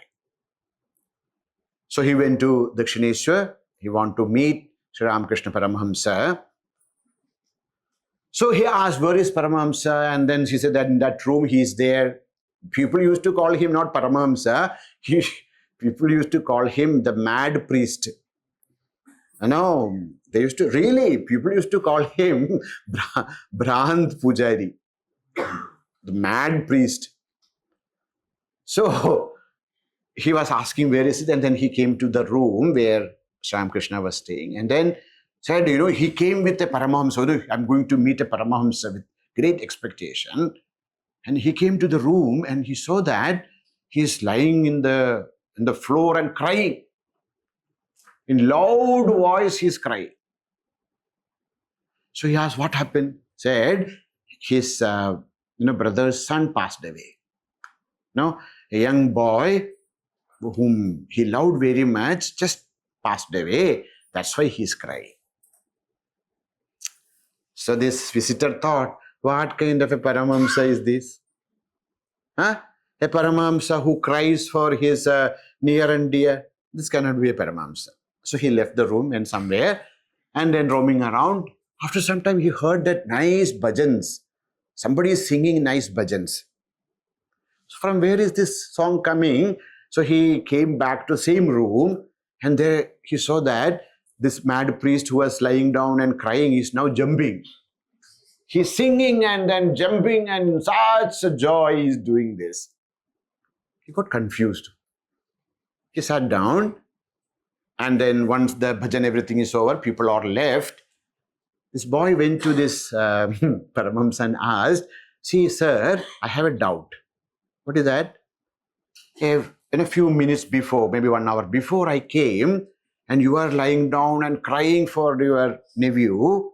So he went to Dakshineshwar. He wanted to meet Sri Ramakrishna Paramahamsa. So he asked, where is Paramahamsa? And then she said that in that room he is there. People used to call him not Paramahamsa. People used to call him the mad priest. People used to call him Brahant Pujari, the mad priest. So he was asking where is it, and then he came to the room where Sri Ramakrishna was staying, and then said, he came with a Paramahamsa. I'm going to meet a Paramahamsa with great expectation. And he came to the room and he saw that he's lying in the floor and crying. In loud voice, he's crying. So he asked, what happened? Said, his brother's son passed away. A young boy whom he loved very much just passed away. That's why he's crying. So this visitor thought, what kind of a Paramahamsa is this? A Paramahamsa who cries for his near and dear. this cannot be a Paramahamsa. So he left the room and somewhere, and then roaming around. After some time, he heard that nice bhajans. Somebody is singing nice bhajans. So from where is this song coming? So he came back to the same room, and there he saw that this mad priest who was lying down and crying is now jumping. He's singing and then jumping, and such a joy is doing this. He got confused. He sat down, and then once the bhajan, everything is over, people are left. This boy went to this Paramahamsa and asked, "See, sir, I have a doubt." "What is that?" In a few minutes before, maybe 1 hour before I came, and you are lying down and crying for your nephew,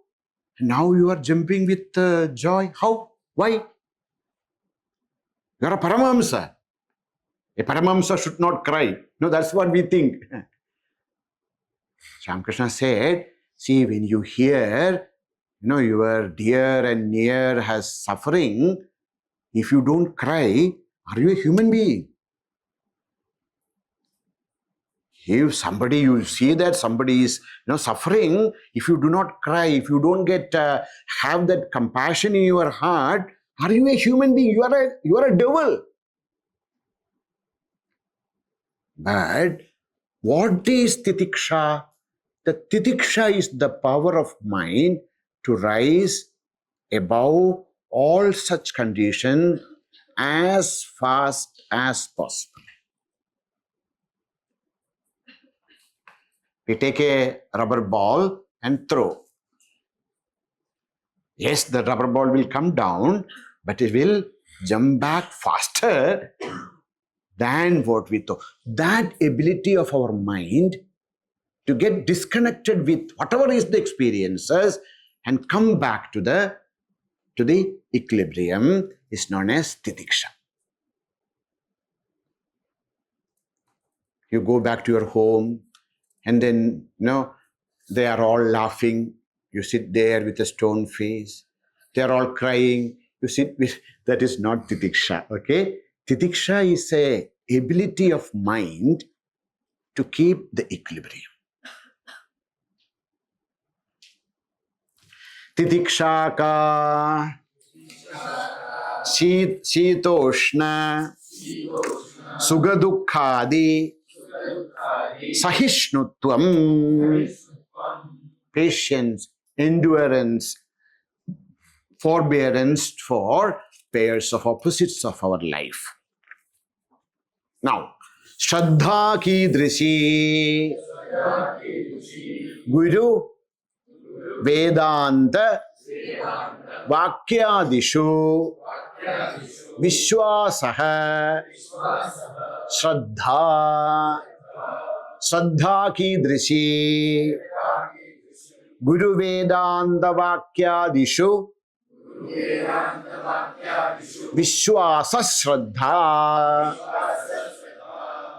and now you are jumping with joy. How? Why? You are a Paramahamsa. A Paramahamsa should not cry. No, that's what we think. Ramakrishna said, see, when you hear, your dear and near has suffering, if you don't cry, are you a human being? If somebody, you see that somebody is suffering, if you do not cry, if you don't get have that compassion in your heart, are you a human being? You are a devil. But what is titiksha? The titiksha is the power of mind to rise above all such conditions as fast as possible. We take a rubber ball and throw. Yes, the rubber ball will come down, but it will jump back faster than what we thought. That ability of our mind to get disconnected with whatever is the experiences and come back to the equilibrium is known as titiksha. You go back to your home, and then, they are all laughing. You sit there with a stone face. They are all crying. You sit with, that is not titiksha, okay? Titiksha is a ability of mind to keep the equilibrium. Titiksha ka shitoshna sugadukhadi sahishnutvam, patience, endurance, forbearance for pairs of opposites of our life. Now, Shraddha ki drishi Guru Vedanta Vakyadishu Vishwasaha Shraddha Shraddha ki drishi Guru Vedanta Vakyadishu Vishwasa Shraddha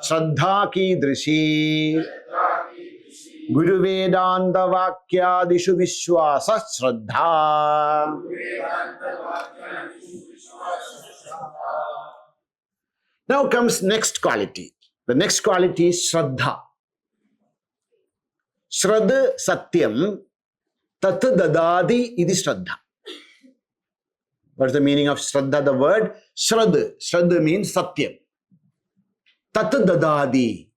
Shraddha ki drishi Guru Vedanta Vakyadishu Vishwasa Shraddha. Now comes next quality. The next quality is Shraddha. Shraddha Satyam Tat Dadadi Idi Shraddha. What is the meaning of Shraddha? The word Shraddha. Shraddha means Satyam. Tat Dadadi.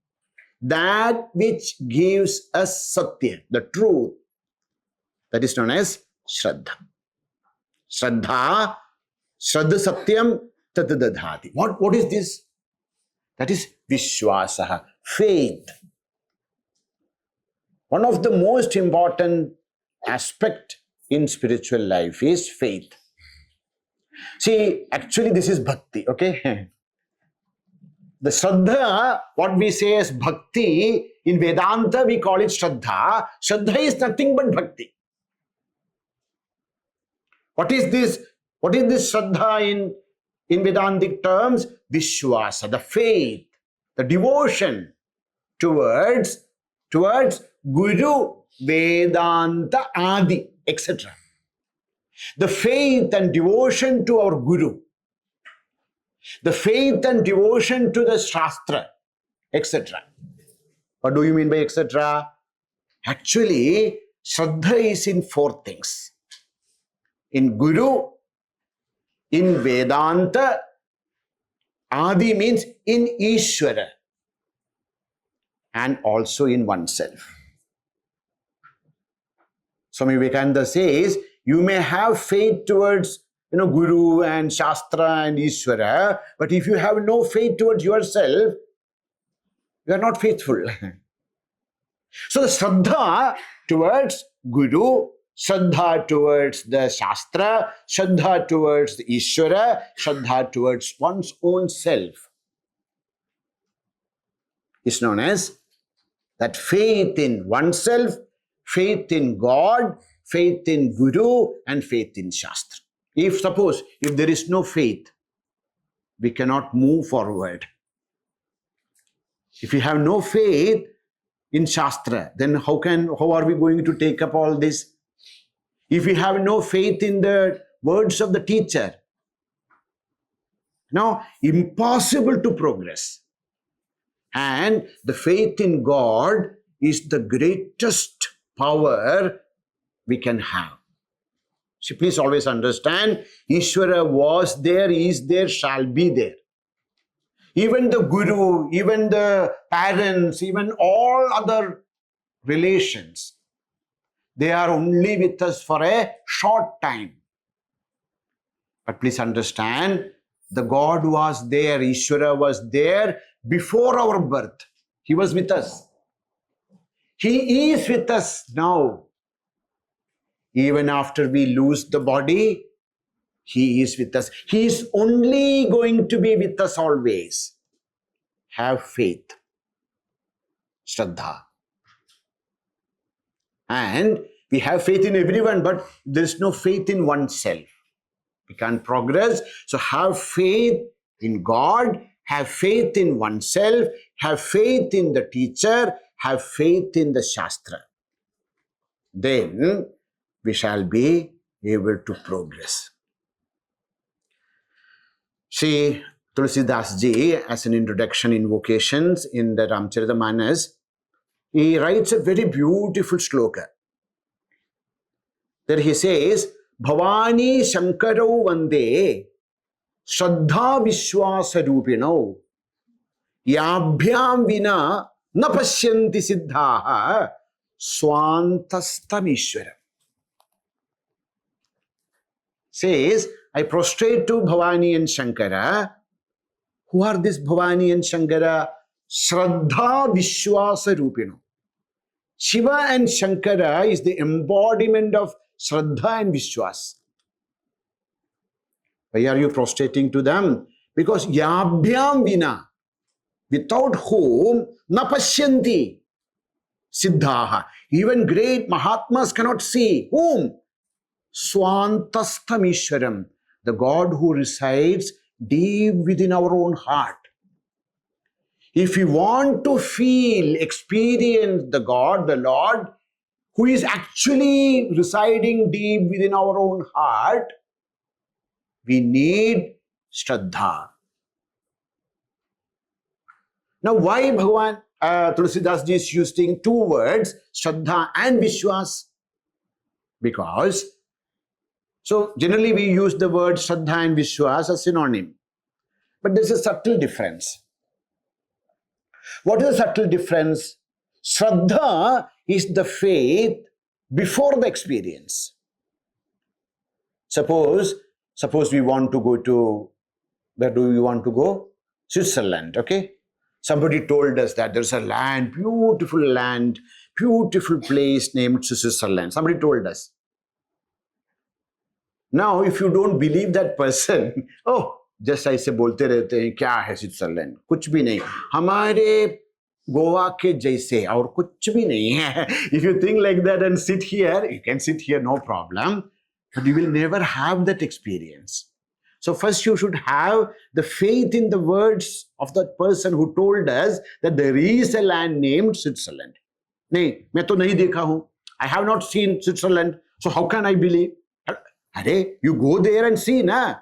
That which gives us Satya, the truth. That is known as Shraddha. Shraddha, Shraddha Satyam Tat Dadadi. What is this? That is Vishwasaha, faith. One of the most important aspect in spiritual life is faith. See, actually this is bhakti, okay? The Shraddha, what we say as bhakti, in Vedanta we call it Shraddha. Shraddha is nothing but bhakti. What is this? What is this Shraddha in Vedantic terms? Vishwasa, the faith, the devotion towards Guru, Vedanta, Adi, etc. The faith and devotion to our Guru. The faith and devotion to the Shastra, etc. What do you mean by etc.? Actually, Shraddha is in four things. In Guru, in Vedanta, Adi means in Ishvara, and also in oneself. Swami Vivekananda says, you may have faith towards Guru and Shastra and Ishvara, but if you have no faith towards yourself, you are not faithful. So the Shraddha towards Guru, Shraddha towards the Shastra, Shraddha towards the Ishvara, Shraddha towards one's own self is known as that faith in oneself, faith in God, faith in Guru, and faith in Shastra. If there is no faith, we cannot move forward. If we have no faith in Shastra, then how are we going to take up all this? If we have no faith in the words of the teacher, now impossible to progress. And the faith in God is the greatest power we can have. So please always understand, Ishvara was there, is there, shall be there. Even the Guru, even the parents, even all other relations, they are only with us for a short time. But please understand, the God was there, Ishvara was there before our birth. He was with us. He is with us now. Even after we lose the body, He is with us. He is only going to be with us always. Have faith. Shraddha. And we have faith in everyone, but there is no faith in oneself. We can't progress. So have faith in God, have faith in oneself, have faith in the teacher, have faith in the Shastra. Then we shall be able to progress. See, Tulsidas Ji, as an introduction in vocations in the Ramcharitamanas, he writes a very beautiful shloka. There he says, Bhavani Shankarau Vande Shraddha Vishwasa Rupinau Yabhyam Vina Na Pashyanti Siddhaha Swantastamishwara. Says, I prostrate to Bhavani and Shankara. Who are this Bhavani and Shankara? Shraddha Vishwasa Rupino. Shiva and Shankara is the embodiment of Shraddha and Vishwas. Why are you prostrating to them? Because Yabhyam Vina, without whom na pashyanti siddhaha. Even great Mahatmas cannot see. Whom? Swantastamishwaram, the God who resides deep within our own heart. If we want to feel, experience the God, the Lord, who is actually residing deep within our own heart, we need Shraddha. Now, why Bhagavan Tulsidas Ji is using two words, Shraddha and Vishwas? Because, so generally we use the word Shraddha and Vishwas as synonym. But there's a subtle difference. What is the subtle difference? Shraddha is the faith before the experience. Suppose we want to go to, where do we want to go? Switzerland, okay? Somebody told us that there's a beautiful place named Switzerland. Somebody told us. Now, if you don't believe that person, oh, just ऐसे बोलते रहते हैं क्या है Switzerland, कुछ भी नहीं, हमारे गोवा के जैसे और कुछ भी नहीं है. If you think like that and sit here, you can sit here, no problem, but you will never have that experience. So first you should have the faith in the words of that person who told us that there is a land named Switzerland. नहीं, मैं तो नहीं देखा हूँ. I have not seen Switzerland, so how can I believe? अरे, you go there and see, na.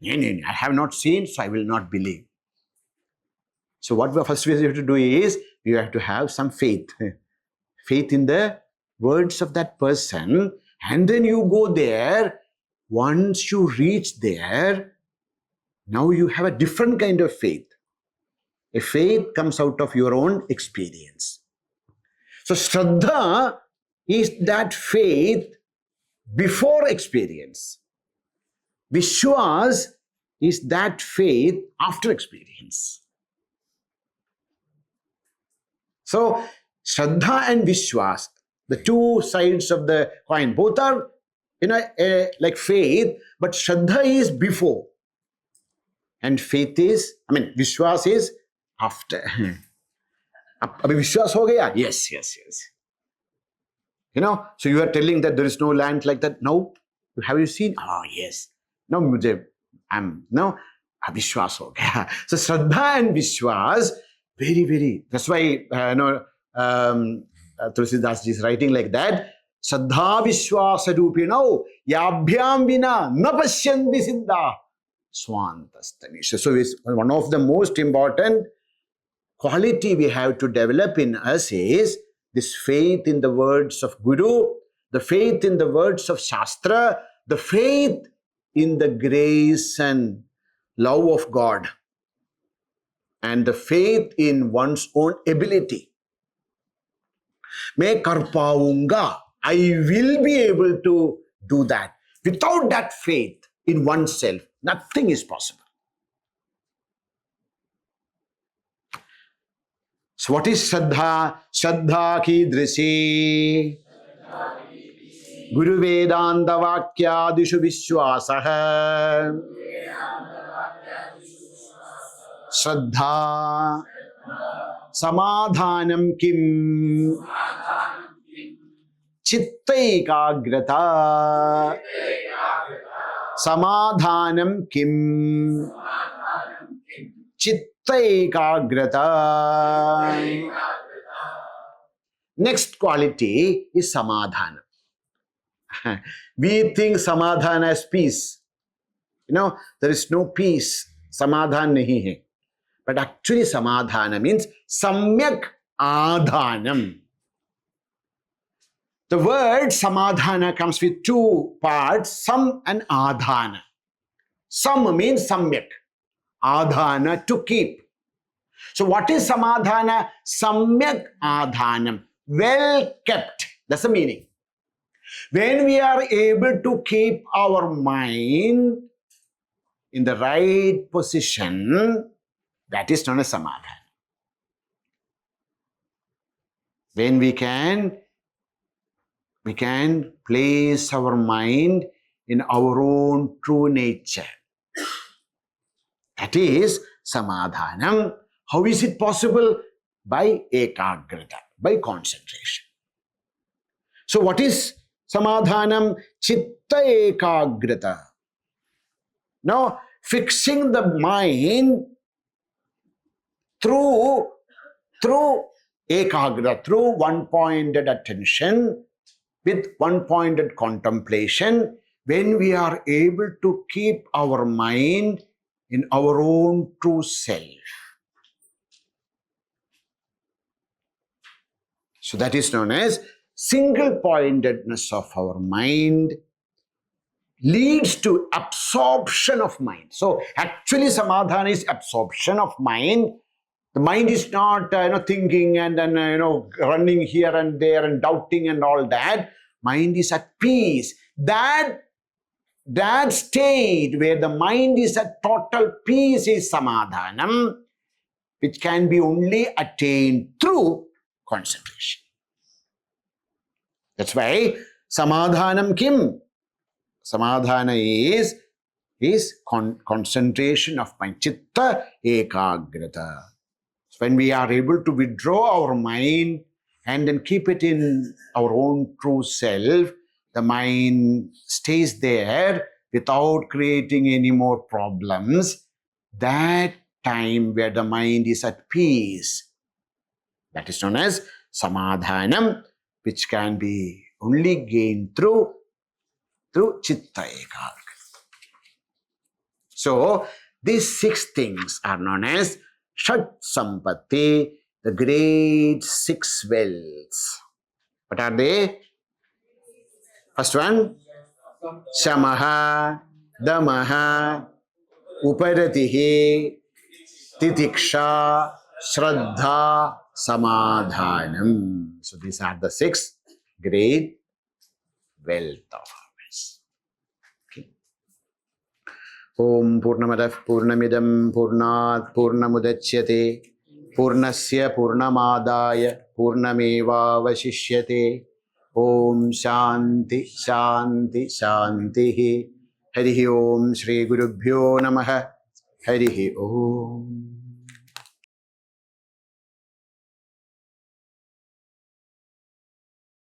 I have not seen, so I will not believe. So what we first we have to do is, we have to have some faith. Faith in the words of that person, and then you go there. Once you reach there, now you have a different kind of faith. A faith comes out of your own experience. So Shraddha is that faith before experience. Vishwas is that faith after experience. So Shraddha and Vishwas, the two sides of the coin, both are like faith, but Shraddha is before. And faith is, Vishwas is after. Abhi Vishwas ho gaya? Yes. So you are telling that there is no land like that. No. Have you seen? Oh, yes. No, Vishwas ho gaya. So Shraddha and Vishwas, very, very. That's why, Tulsidas ji is writing like that. Shraddha Vishwasa Rupino, Yabhyam Vina, Napashyanti Siddha, Swantastamisha. So it's one of the most important quality we have to develop in us is this faith in the words of Guru, the faith in the words of Shastra, the faith in the grace and love of God, and the faith in one's own ability. Main kar paunga, I will be able to do that. Without that faith in oneself, nothing is possible. So what is Shraddha? Shraddha ki drisi Guru Vedanta Vakyadishu Vishwasaha. Shraddha Samadhanam Kim Chitta Ekagrata. Samadhanam Kim Chitta Ekagrata. Next quality is Samadhana. We think Samadhana is peace. There is no peace. Samadhan nahi hai. But actually Samadhana means Samyak Adhanam. The word Samadhana comes with two parts, Sam and Adhana. Sam means Samyak. Adhana, to keep. So what is Samadhana? Samyak Adhanam. Well kept. That's the meaning. When we are able to keep our mind in the right position, that is known as Samadhana. When we can place our mind in our own true nature. That is Samadhanam. How is it possible? By Ekagrata, by concentration. So what is Samadhanam? Chitta Ekagrata. Now, fixing the mind through Ekagrata, through one-pointed attention, with one-pointed contemplation, when we are able to keep our mind in our own true self. So that is known as single-pointedness of our mind leads to absorption of mind. So actually Samadhana is absorption of mind. The mind is not thinking and then running here and there and doubting and all that. Mind is at peace. That state where the mind is at total peace is Samadhanam, which can be only attained through concentration. That's why Samadhanam Kim? Samadhana is concentration of mind. Chitta Ekagrata. So when we are able to withdraw our mind and then keep it in our own true self, the mind stays there without creating any more problems. That time where the mind is at peace, that is known as Samadhanam, which can be only gained through Chitta Ekagrata. So these 6 things are known as Shat Sampatti, the great six wealths. What are they? First one, Shamaha, Damaha, Uparatihi, Titiksha, Shraddha, Samadhanam. So these are the six great wealth of ours. Okay. Om Purnamadah Purnamidam Purnat Purnamudachyate Purnasya Purnamadaya Purnameva Vasishyate. Om Shanti Shanti Shanti. Harihi Om Shri Gurubhyo Namaha. Harihi Om.